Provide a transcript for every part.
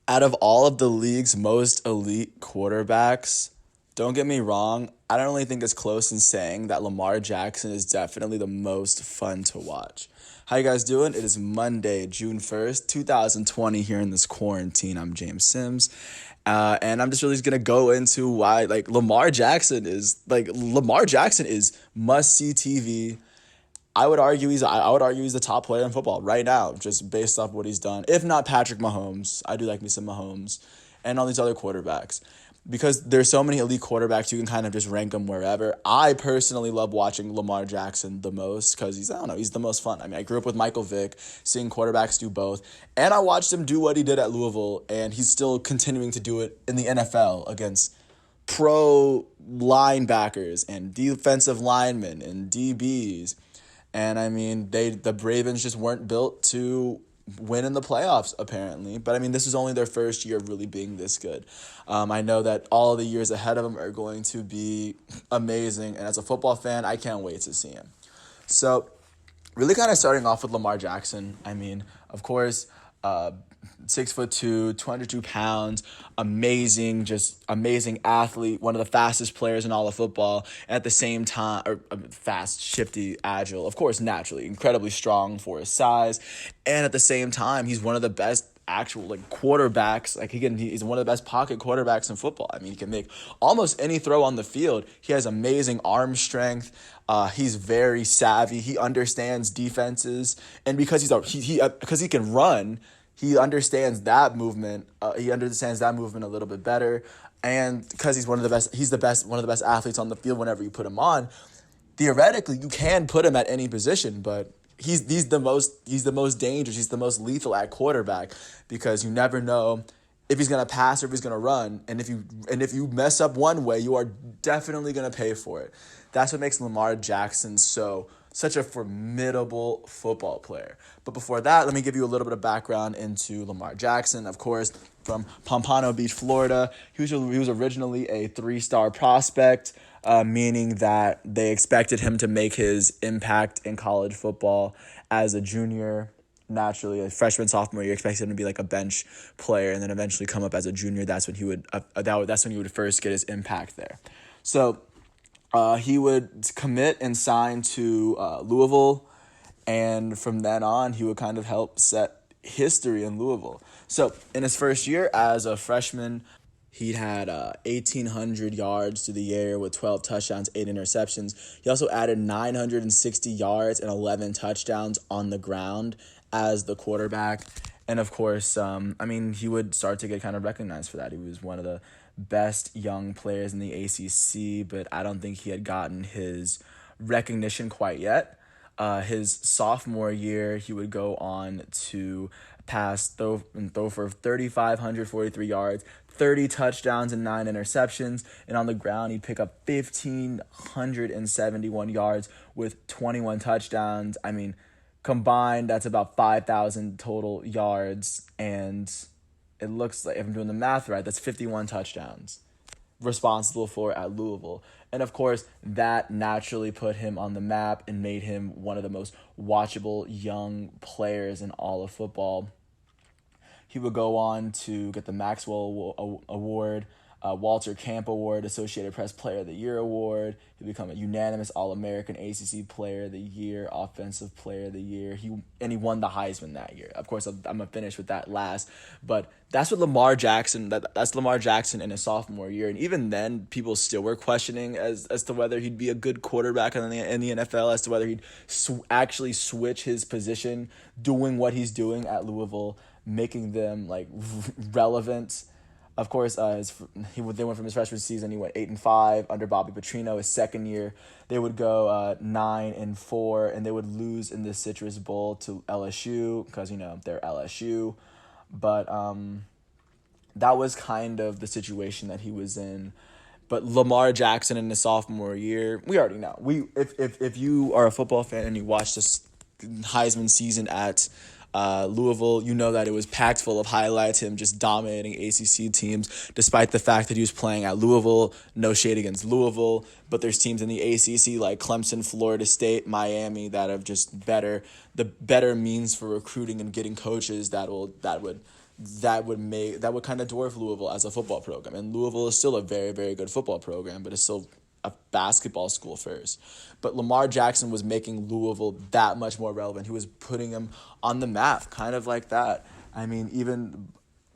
Out of all of the league's most elite quarterbacks, don't get me wrong, I don't really think it's close in saying that Lamar Jackson is definitely the most fun to watch. How you guys doing? It is Monday, June 1st, 2020 here in this quarantine. I'm James Sims. And I'm just really going to go into why Lamar Jackson is must see TV. I would argue he's the top player in football right now, just based off what he's done. If not Patrick Mahomes, I do like me some Mahomes, and all these other quarterbacks, because there's so many elite quarterbacks you can kind of just rank them wherever. I personally love watching Lamar Jackson the most because he's the most fun. I mean, I grew up with Michael Vick, seeing quarterbacks do both, and I watched him do what he did at Louisville, and he's still continuing to do it in the NFL against pro linebackers and defensive linemen and DBs. And I mean, the Ravens just weren't built to win in the playoffs, apparently. But I mean, this is only their first year of really being this good. I know that all of the years ahead of them are going to be amazing. And as a football fan, I can't wait to see him. So, really kind of starting off with Lamar Jackson. I mean, of course, 6'2", 202 pounds, just amazing athlete, one of the fastest players in all of football. At the same time, fast, shifty, agile, of course, naturally, incredibly strong for his size, and at the same time, he's one of the best actual quarterbacks. He's one of the best pocket quarterbacks in football. I mean, he can make almost any throw on the field. He has amazing arm strength. He's very savvy. He understands defenses, and because because he can run, he understands that movement. He understands that movement a little bit better, and because he's one of the best, one of the best athletes on the field. Whenever you put him on, theoretically, you can put him at any position, but he's the most dangerous. He's the most lethal at quarterback because you never know if he's gonna pass or if he's gonna run, and if you mess up one way, you are definitely gonna pay for it. That's what makes Lamar Jackson such a formidable football player. But before that, let me give you a little bit of background into Lamar Jackson. Of course, from Pompano Beach, Florida. He was originally a 3-star prospect, meaning that they expected him to make his impact in college football as a junior. Naturally, a freshman, sophomore year, expected him to be like a bench player, and then eventually come up as a junior. That's when he would first get his impact there. So he would commit and sign to Louisville, and from then on, he would kind of help set history in Louisville. So in his first year as a freshman, he had 1,800 yards through the air with 12 touchdowns, 8 interceptions. He also added 960 yards and 11 touchdowns on the ground as the quarterback. And of course, he would start to get kind of recognized for that. He was one of the best young players in the ACC, but I don't think he had gotten his recognition quite yet. His sophomore year, he would go on to throw for 3,543 yards, 30 touchdowns and 9 interceptions, and on the ground he'd pick up 1,571 yards with 21 touchdowns. I mean, combined, that's about 5,000 total yards, and it looks like, if I'm doing the math right, that's 51 touchdowns responsible for at Louisville. And of course, that naturally put him on the map and made him one of the most watchable young players in all of football. He would go on to get the Maxwell Award, Walter Camp Award, Associated Press Player of the Year Award. He become a unanimous All-American ACC Player of the Year, Offensive Player of the Year. He won the Heisman that year. Of course, I'm gonna finish with that last, but that's what Lamar Jackson. That's Lamar Jackson in his sophomore year, and even then, people still were questioning as to whether he'd be a good quarterback in the NFL, as to whether he'd actually switch his position, doing what he's doing at Louisville, making them relevant. Of course, they went from his freshman season. He went 8-5 under Bobby Petrino. His second year, they would go 9-4, and they would lose in the Citrus Bowl to LSU because they're LSU. But that was kind of the situation that he was in. But Lamar Jackson in his sophomore year, we already know. If you are a football fan and you watch this Heisman season at Louisville, you know that it was packed full of highlights, him just dominating ACC teams, despite the fact that he was playing at Louisville. No shade against Louisville, but there's teams in the ACC like Clemson, Florida State, Miami that have just better means for recruiting and getting coaches that would that would kind of dwarf Louisville as a football program. And Louisville is still a very, very good football program, but it's still a basketball school first. But Lamar Jackson was making Louisville that much more relevant. He was putting him on the map, kind of like that. I mean,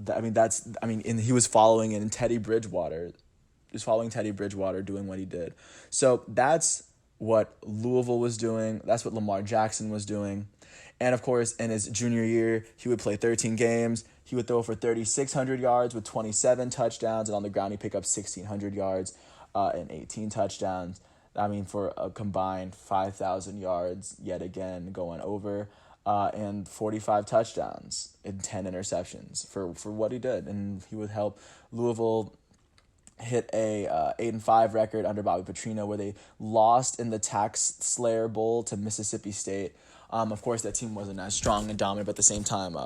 and he was following in Teddy Bridgewater. He was following Teddy Bridgewater doing what he did. So that's what Louisville was doing. That's what Lamar Jackson was doing. And of course, in his junior year, he would play 13 games. He would throw for 3,600 yards with 27 touchdowns, and on the ground, he'd pick up 1,600 yards and 18 touchdowns. I mean, for a combined 5,000 yards, yet again, going over, and 45 touchdowns and 10 interceptions for what he did. And he would help Louisville hit a 8-5 record under Bobby Petrino, where they lost in the Tax Slayer Bowl to Mississippi State. Of course, that team wasn't as strong and dominant, but at the same time,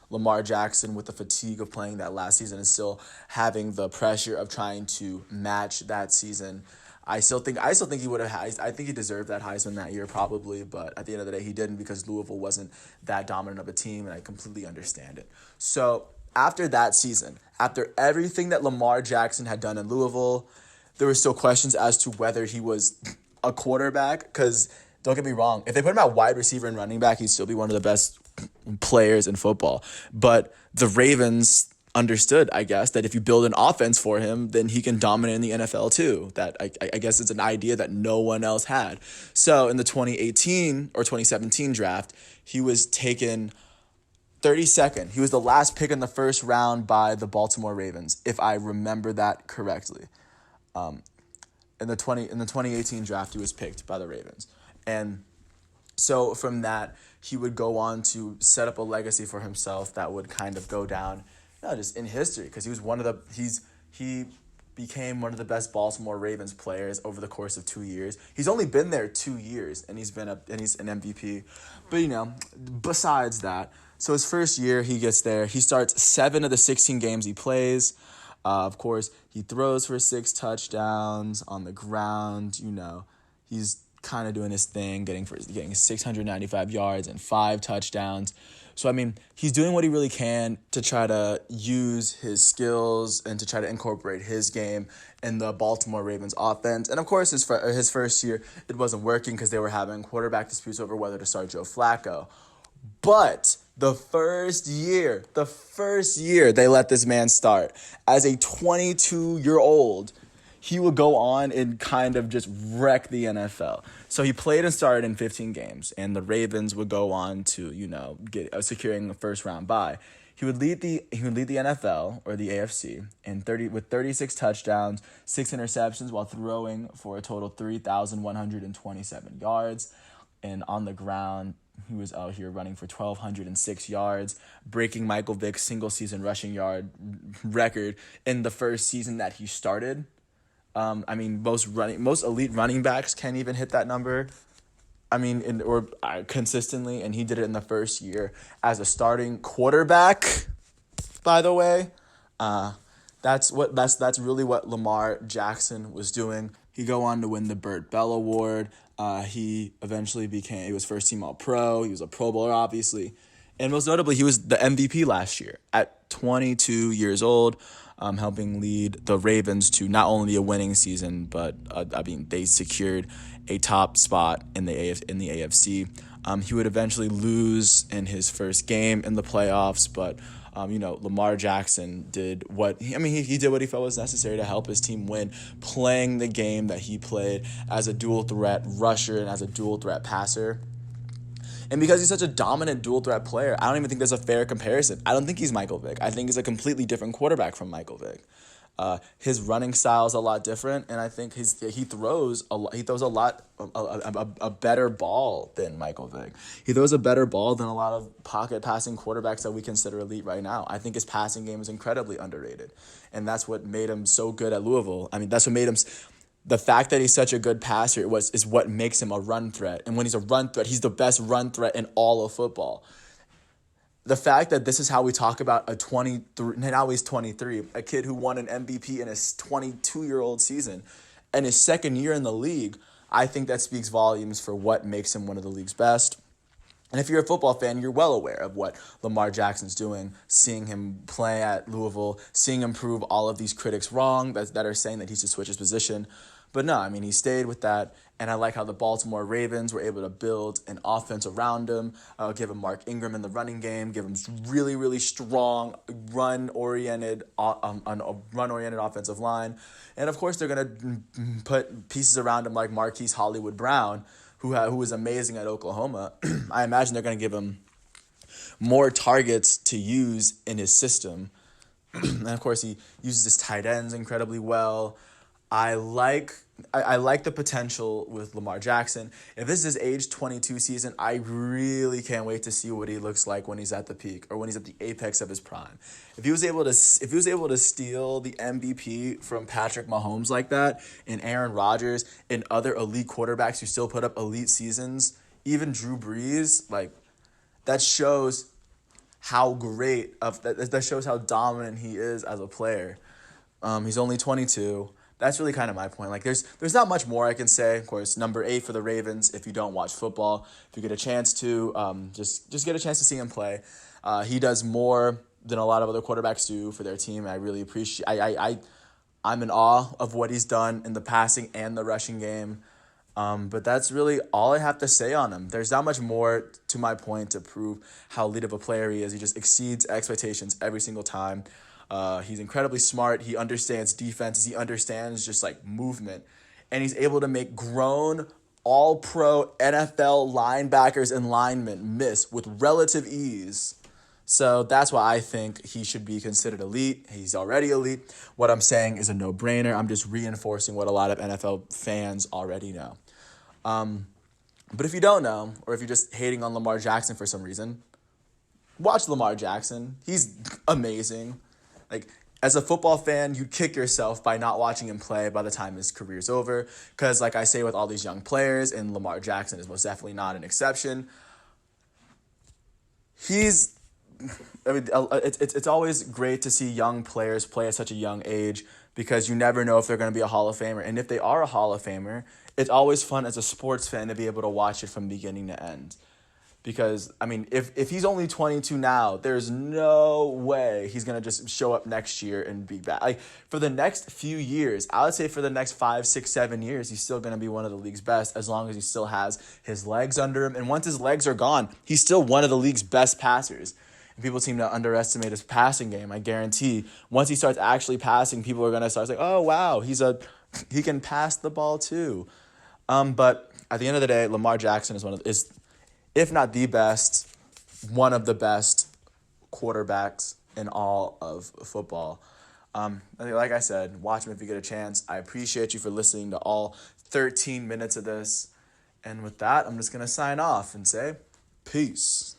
Lamar Jackson, with the fatigue of playing that last season and still having the pressure of trying to match that season, I still think he would have. I think he deserved that Heisman that year probably, but at the end of the day, he didn't, because Louisville wasn't that dominant of a team, and I completely understand it. So after that season, after everything that Lamar Jackson had done in Louisville, there were still questions as to whether he was a quarterback, because don't get me wrong, if they put him at wide receiver and running back, he'd still be one of the best players in football. But the Ravens understood, I guess, that if you build an offense for him, then he can dominate in the NFL too. That I guess it's an idea that no one else had. So in the 2018 or 2017 draft, he was taken 32nd. He was the last pick in the first round by the Baltimore Ravens, if I remember that correctly. In the 2018 draft, he was picked by the Ravens. And so from that, he would go on to set up a legacy for himself that would kind of go down, just in history, because he became one of the best Baltimore Ravens players over the course of 2 years. He's only been there 2 years, and he's an MVP. But besides that, so his first year he gets there, he starts 7 of the 16 games he plays. Of course, he throws for 6 touchdowns on the ground. He's kind of doing his thing, getting 695 yards and 5 touchdowns. So, I mean, he's doing what he really can to try to use his skills and to try to incorporate his game in the Baltimore Ravens offense. And, of course, his first year, it wasn't working because they were having quarterback disputes over whether to start Joe Flacco. But the first year they let this man start, as a 22-year-old, he would go on and kind of just wreck the NFL. So he played and started in 15 games, and the Ravens would go on to, get securing a first-round bye. He would lead the NFL or the AFC with 36 touchdowns, 6 interceptions, while throwing for a total 3,127 yards. And on the ground, he was out here running for 1,206 yards, breaking Michael Vick's single-season rushing yard record in the first season that he started. Most elite running backs can't even hit that number. Consistently, and he did it in the first year as a starting quarterback. By the way, that's really what Lamar Jackson was doing. He go on to win the Burt Bell Award. He was first team All-Pro. He was a Pro Bowler, obviously, and most notably, he was the MVP last year at 22 years old. Helping lead the Ravens to not only a winning season, but they secured a top spot in the AFC. He would eventually lose in his first game in the playoffs, but Lamar Jackson did what he did what he felt was necessary to help his team win, playing the game that he played as a dual threat rusher and as a dual threat passer. And because he's such a dominant dual-threat player, I don't even think there's a fair comparison. I don't think he's Michael Vick. I think he's a completely different quarterback from Michael Vick. His running style is a lot different, and I think he throws a better ball than Michael Vick. He throws a better ball than a lot of pocket passing quarterbacks that we consider elite right now. I think his passing game is incredibly underrated, and that's what made him so good at Louisville. That's what made him. The fact that he's such a good passer is what makes him a run threat. And when he's a run threat, he's the best run threat in all of football. The fact that this is how we talk about now he's 23, a kid who won an MVP in his 22-year-old season and his second year in the league, I think that speaks volumes for what makes him one of the league's best. And if you're a football fan, you're well aware of what Lamar Jackson's doing, seeing him play at Louisville, seeing him prove all of these critics wrong that are saying that he should switch his position. But no, I mean, he stayed with that. And I like how the Baltimore Ravens were able to build an offense around him, give him Mark Ingram in the running game, give him really, really strong run-oriented offensive line. And of course, they're going to put pieces around him like Marquise Hollywood Brown, who was amazing at Oklahoma. I imagine they're going to give him more targets to use in his system. And of course, he uses his tight ends incredibly well. I like the potential with Lamar Jackson. If this is his age 22 season, I really can't wait to see what he looks like when he's at the peak or when he's at the apex of his prime. If he was able to steal the MVP from Patrick Mahomes like that, and Aaron Rodgers and other elite quarterbacks who still put up elite seasons, even Drew Brees, like that shows how that shows how dominant he is as a player. He's only 22. That's really kind of my point. Like, there's not much more I can say. Of course, number 8 for the Ravens. If you don't watch football, if you get a chance to, just get a chance to see him play. He does more than a lot of other quarterbacks do for their team. I really appreciate. I'm in awe of what he's done in the passing and the rushing game. But that's really all I have to say on him. There's not much more to my point to prove how elite of a player he is. He just exceeds expectations every single time. He's incredibly smart. He understands defenses. He understands just like movement. And he's able to make grown, all-pro NFL linebackers and linemen miss with relative ease. So that's why I think he should be considered elite. He's already elite. What I'm saying is a no-brainer. I'm just reinforcing what a lot of NFL fans already know. But if you don't know, or if you're just hating on Lamar Jackson for some reason, watch Lamar Jackson. He's amazing. Like, as a football fan, you'd kick yourself by not watching him play by the time his career's over. Because, like I say with all these young players, and Lamar Jackson is most definitely not an exception, it's always great to see young players play at such a young age because you never know if they're going to be a Hall of Famer. And if they are a Hall of Famer, it's always fun as a sports fan to be able to watch it from beginning to end. Because, I mean, if he's only 22 now, there's no way he's going to just show up next year and be bad. Like, for the next few years, I would say for the next 5, 6, 7 years, he's still going to be one of the league's best as long as he still has his legs under him. And once his legs are gone, he's still one of the league's best passers. And people seem to underestimate his passing game. I guarantee once he starts actually passing, people are going to start saying, oh, wow, he can pass the ball too. But at the end of the day, Lamar Jackson is if not the best, one of the best quarterbacks in all of football. Like I said, watch him if you get a chance. I appreciate you for listening to all 13 minutes of this. And with that, I'm just going to sign off and say, peace.